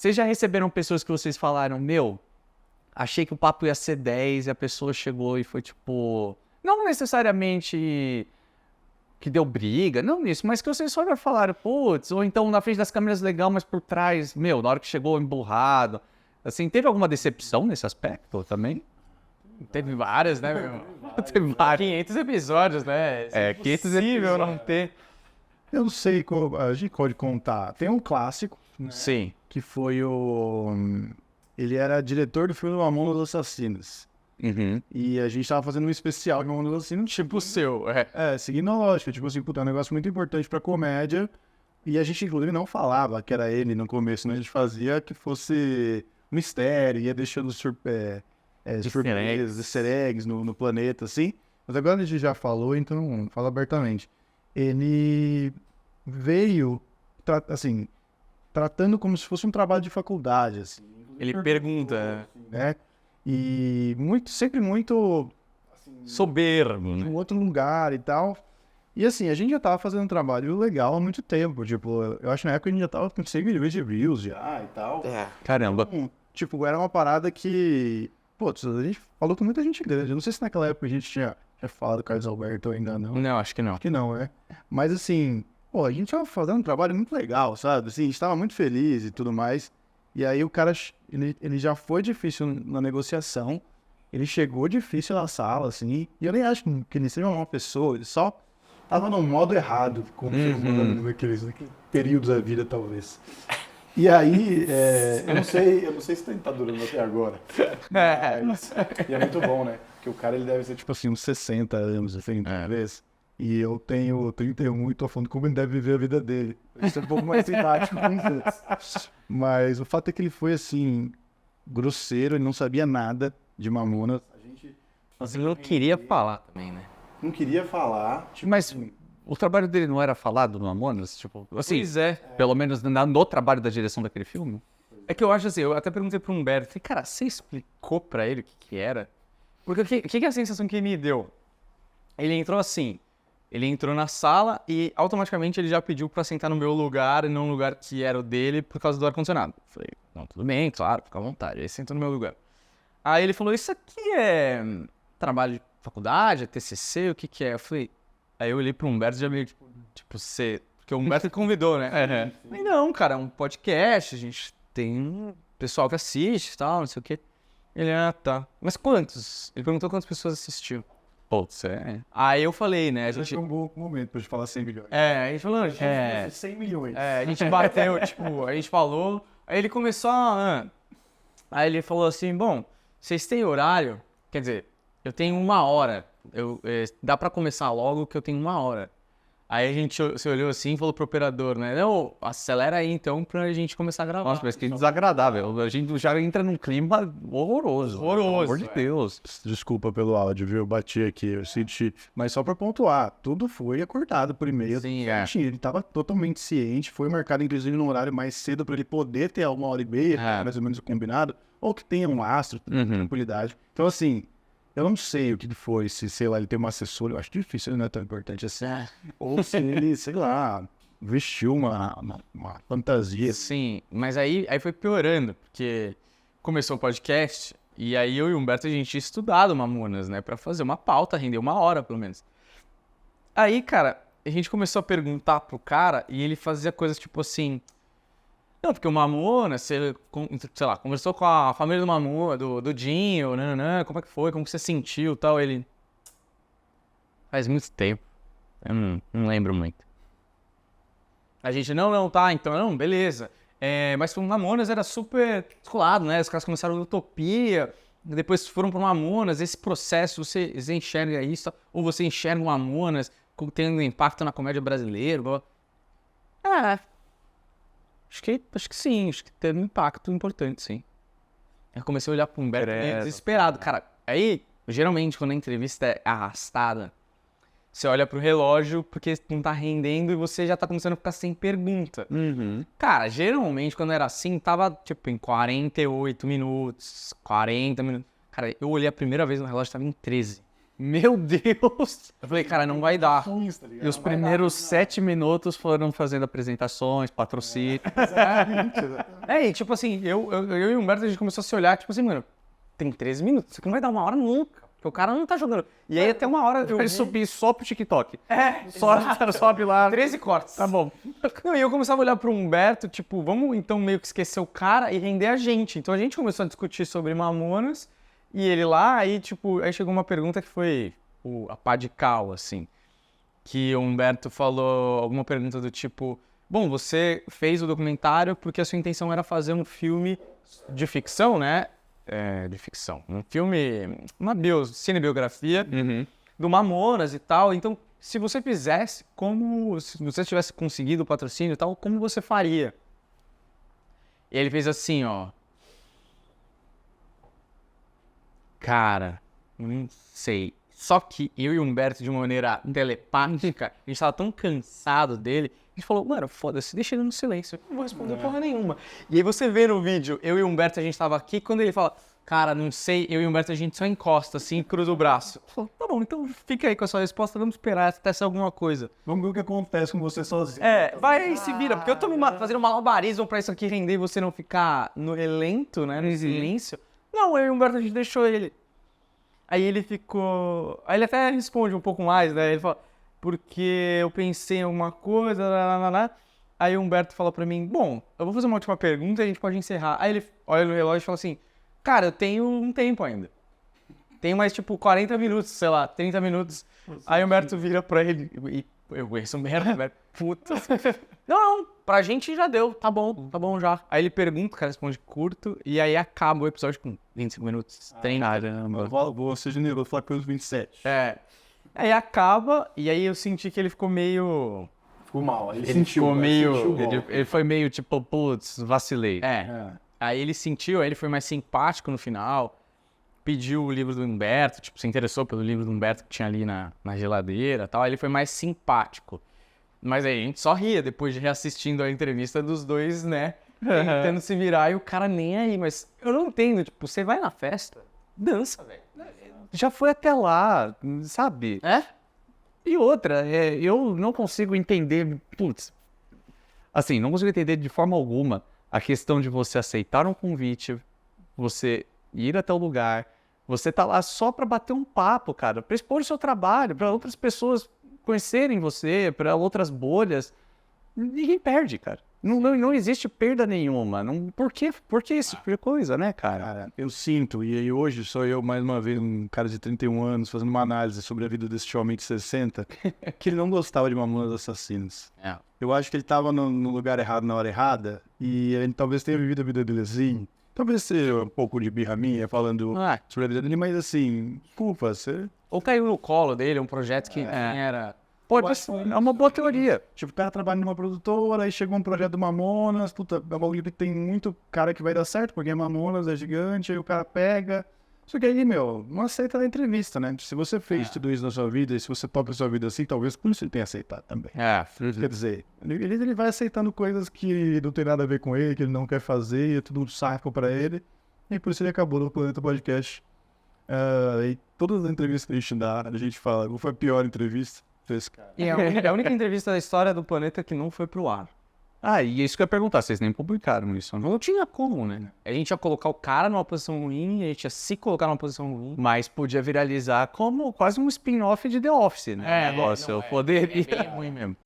Vocês já receberam pessoas que vocês falaram, meu, achei que o papo ia ser 10 e a pessoa chegou e foi tipo... Não necessariamente que deu briga, não nisso, mas que vocês só falaram, putz, ou então na frente das câmeras legal, mas por trás, meu, na hora que chegou emburrado. Assim, teve alguma decepção nesse aspecto também? Teve várias, né, meu? Teve várias. 500 episódios, né? É, 500 impossível não ter. Eu não sei qual a gente pode contar. Tem um clássico, né, Sim. que foi o... Ele era diretor do filme Mamonas Assassinas. Uhum. E a gente tava fazendo um especial de Mamonas Assassinas. Tipo o seu, Seguindo a lógica. Tipo assim, puta, é um negócio muito importante pra comédia. E a gente, inclusive, não falava que era ele no começo, né? A gente fazia que fosse mistério, ia deixando surpresas, easter eggs no planeta, assim. Mas agora a gente já falou, então fala abertamente. Ele veio, assim, tratando como se fosse um trabalho de faculdade, assim. Ele pergunta, Né? E sempre muito soberbo, em né? um outro lugar e tal. E assim, a gente já tava fazendo um trabalho legal há muito tempo. Tipo, eu acho que na época a gente já tava com 100 milhões de views já e tal. Caramba. Tipo, era uma parada que... Pô, a gente falou com muita gente grande. Eu não sei se naquela época a gente tinha falado do Carlos Alberto ainda não. Não, acho que não. Acho que não, né? Mas assim, pô, a gente tava fazendo um trabalho muito legal, sabe? Assim, a gente tava muito feliz e tudo mais. E aí o cara, ele já foi difícil na negociação. Ele chegou difícil na sala, assim. E eu nem acho que ele seja uma pessoa, ele só tava no modo errado, como ser humano, naqueles períodos da vida, talvez. E aí, eu não sei se tá durando até agora. Mas, e é muito bom, né? Porque o cara, ele deve ser, tipo assim, uns 60 anos, assim, talvez. E eu tenho 31 e tô falando como ele deve viver a vida dele. Isso é um pouco mais didático com isso. Mas o fato é que ele foi, assim, grosseiro, ele não sabia nada de Mamonas. Mas ele não queria falar também, né? Não queria falar. Tipo, Mas o trabalho dele não era falado no Mamonas? Tipo, assim, Pois é. pelo menos no trabalho da direção daquele filme? É que eu acho assim, eu até perguntei pro Humberto, falei, cara, você explicou pra ele o que era? Porque o que é a sensação que ele me deu? Ele entrou assim, ele entrou na sala e automaticamente ele já pediu pra sentar no meu lugar e não no lugar que era o dele por causa do ar-condicionado. Falei, não, tudo bem, claro, fica à vontade. Aí sentou no meu lugar. Aí ele falou, isso aqui é trabalho de faculdade, é TCC, o que é? Eu falei, aí eu olhei pro Humberto e já meio tipo, você... Porque o Humberto me convidou, né? Falei, não, cara, é um podcast, a gente tem um pessoal que assiste e tal, não sei o quê. Ele, tá. Mas quantos? Ele perguntou quantas pessoas assistiu. Putz, Aí eu falei, né, a esse gente... é um bom momento pra gente falar 100 milhões. a gente falou, 100 milhões. a gente bateu, tipo, a gente falou, aí ele começou a... Aí ele falou assim, bom, vocês têm horário? Quer dizer, eu tenho 1 hora, dá pra começar logo que eu tenho 1 hora. Aí a gente se olhou assim e falou pro operador, né, não, acelera aí então pra gente começar a gravar. Nossa, mas que desagradável. A gente já entra num clima horroroso. Horroroso, Pelo amor de Deus. Desculpa pelo áudio, viu? Eu bati aqui, eu senti. Mas só pra pontuar, tudo foi acordado por e-mail. Sim, Ele tava totalmente ciente, foi marcado inclusive num horário mais cedo pra ele poder ter 1h30, mais ou menos o combinado, ou que tenha um astro, tranquilidade. Então assim, eu não sei o que foi, se, sei lá, ele tem uma assessora, eu acho difícil, ele não é tão importante assim. Ou se ele, sei lá, vestiu uma fantasia. Sim, mas aí foi piorando, porque começou o podcast, e aí eu e o Humberto, a gente tinha estudado Mamonas, né, pra fazer uma pauta, render 1 hora, pelo menos. Aí, cara, a gente começou a perguntar pro cara, e ele fazia coisas tipo assim... Não, porque o Mamonas, sei lá, conversou com a família do Mamonas, do Dinho, nananã, como é que foi, como que você sentiu e tal, ele... Faz muito tempo, eu não lembro muito. A gente, não, tá, então, não, beleza. Mas o Mamonas era super descolado, né? Os caras começaram no Utopia, depois foram pro Mamonas, esse processo, você enxerga isso, ou você enxerga o Mamonas tendo impacto na comédia brasileira, acho que sim, acho que teve um impacto importante, sim. Eu comecei a olhar pro Humberto desesperado, cara. Aí, geralmente, quando a entrevista é arrastada, você olha pro relógio porque não tá rendendo e você já tá começando a ficar sem pergunta. Cara, geralmente, quando era assim, tava, tipo, em 48 minutos, 40 minutos. Cara, eu olhei a primeira vez no relógio, tava em 13. Meu Deus! Eu falei, cara, não vai dar. E os primeiros 7 minutos foram fazendo apresentações, patrocínio. E tipo assim, eu e o Humberto, a gente começou a se olhar, tipo assim, mano, tem 13 minutos, isso aqui não vai dar uma hora nunca, porque o cara não tá jogando. E aí até uma hora eu Vai vi... subir só pro TikTok. Só Sobe lá. 13 cortes. Tá bom. Não, e eu começava a olhar pro Humberto, tipo, vamos então meio que esquecer o cara e render a gente. Então a gente começou a discutir sobre Mamonas, e ele lá, aí tipo, aí chegou uma pergunta que foi a pá de cal, assim. Que o Humberto falou alguma pergunta do tipo, bom, você fez o documentário porque a sua intenção era fazer um filme de ficção, né? De ficção. Um filme, uma cinebiografia do Mamonas e tal. Então, se você fizesse, se você tivesse conseguido o patrocínio e tal, como você faria? E ele fez assim, ó. Cara, não sei. Só que eu e o Humberto, de uma maneira telepática, a gente tava tão cansado dele, a gente falou, mano, foda-se, deixa ele no silêncio, eu não vou responder porra nenhuma. E aí você vê no vídeo, eu e o Humberto, a gente tava aqui, quando ele fala, cara, não sei, eu e o Humberto, a gente só encosta assim e cruza o braço. Eu falo, tá bom, então fica aí com a sua resposta, vamos esperar até ser alguma coisa. Vamos ver o que acontece com você sozinho. Vai aí, se vira, porque eu tô fazendo malabarismo pra isso aqui render e você não ficar no relento, né, no silêncio. Não, eu e o Humberto, a gente deixou ele. Aí ele ficou... Aí ele até responde um pouco mais, né? Ele fala, porque eu pensei em alguma coisa, Aí o Humberto fala pra mim, bom, eu vou fazer uma última pergunta e a gente pode encerrar. Aí ele olha no relógio e fala assim, cara, eu tenho um tempo ainda. Tenho mais, tipo, 40 minutos, sei lá, 30 minutos. Aí o Humberto vira pra ele e eu conheço o Humberto, puta. Não, pra gente já deu, tá bom já. Aí ele pergunta, o cara responde curto, e aí acaba o episódio com 25 minutos. Caramba. Vou ser generoso, vou falar pelos 27. Aí acaba, e aí eu senti que ele ficou meio... Ficou mal. Ele ficou meio... Ele foi meio tipo, putz, vacilei. Aí ele sentiu, aí ele foi mais simpático no final, pediu o livro do Humberto, tipo, se interessou pelo livro do Humberto que tinha ali na geladeira e tal, aí ele foi mais simpático. Mas aí a gente só ria depois de reassistindo a entrevista dos dois, né, tentando se virar e o cara nem aí, mas eu não entendo, tipo, você vai na festa, dança, velho. Já foi até lá, sabe? E outra, eu não consigo entender, putz, assim, não consigo entender de forma alguma a questão de você aceitar um convite, você ir até o lugar, você tá lá só pra bater um papo, cara, pra expor o seu trabalho, pra outras pessoas conhecerem você, pra outras bolhas. Ninguém perde, cara. Não existe perda nenhuma. Por que esse tipo de coisa, né, cara? Cara, eu sinto, e aí hoje sou eu, mais uma vez, um cara de 31 anos, fazendo uma análise sobre a vida desse homem de 60, que ele não gostava de Mamonas Assassinas. Eu acho que ele tava no lugar errado, na hora errada, e ele talvez tenha vivido a vida dele assim. Talvez seja um pouco de birra minha, falando sobre a vida dele, mas assim, desculpa, você... Ou caiu no colo dele, um projeto que nem era... Pode ser, é uma boa teoria. Tipo, o cara trabalha numa produtora, aí chega um projeto do Mamonas, puta, é um bagulho que tem muito cara que vai dar certo, porque Mamonas é gigante, aí o cara pega. Só que aí, meu, não aceita na entrevista, né? Se você fez tudo isso na sua vida, e se você topa a sua vida assim, talvez por isso ele tenha aceitado também. Quer dizer, ele vai aceitando coisas que não tem nada a ver com ele, que ele não quer fazer, é tudo um saco pra ele. E por isso ele acabou no Planeta Podcast. E todas as entrevistas que a gente dá, a gente fala, qual foi a pior entrevista? E é a única entrevista da história do planeta que não foi pro ar. E é isso que eu ia perguntar, vocês nem publicaram isso, né? Não tinha como, né? A gente ia colocar o cara numa posição ruim, a gente ia se colocar numa posição ruim. Mas podia viralizar como quase um spin-off de The Office, né? Negócio, eu poderia... É bem ruim mesmo.